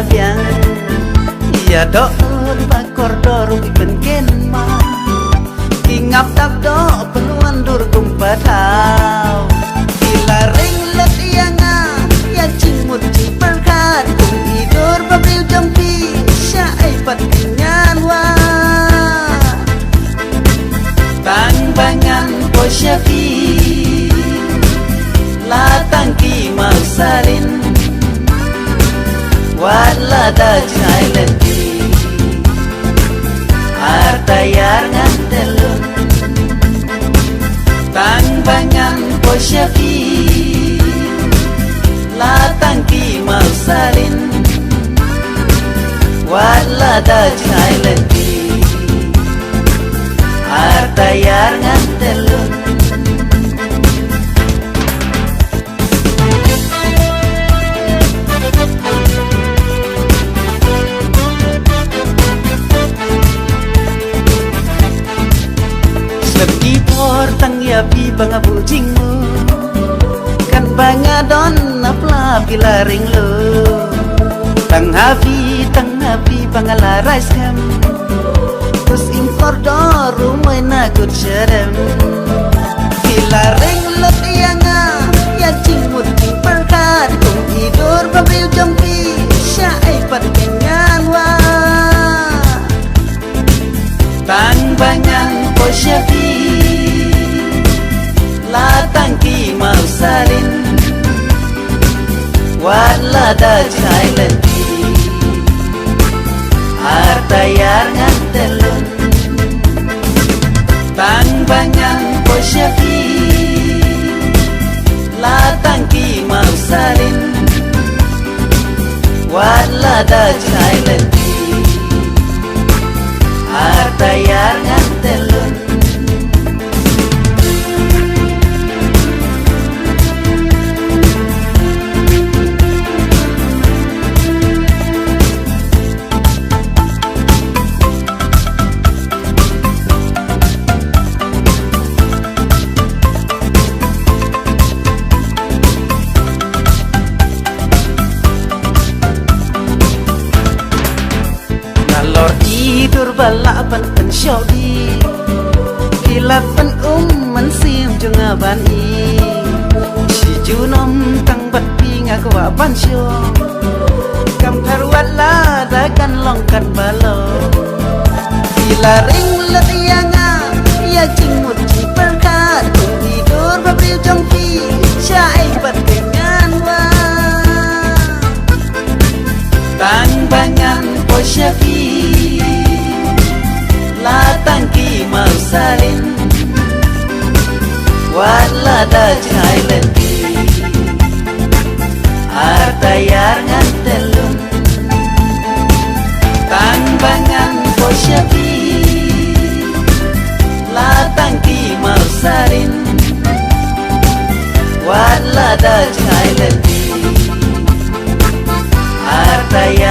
biang ya do bakor doru pengen ma ingap tak do penuan dur kumpatau bila ring let ianga ya cimut ciperkat kum tidur babil jampi syai patingan wa tang bangan posyafi la tangki mau salin wala da jailenti artayar ngantelun tang banyan posyafi la tangki mau salin wala da jailenti artayar ngantelun Lebih portang ya pi banga bujingmu kan banga don napla pilaring lo tang habi banga larais kam terus impor do rumai na good sherem pilaring lo tianga ya cingmut perkat kum tidur babil jampi syai patengan wa tang banyan posyafi la tangki mau salin wala da jailenti artayar ngantelun tang banyan posyafi la tangki mau salin wala da jailenti artayar ngantelun tidur balapan pensyodi kilapan mensim junga bani si junom tang bati ngaku apan syo kam karwala dagan longkan balo kilaring letianga ya cingmut ciperkat tidur babil jongki syai batengan wa tang banyan posyafi la tangki mau salin wala da jailenti artayar ngantelun tang bangan posyafi la tangki mau salin wala da jailenti artayar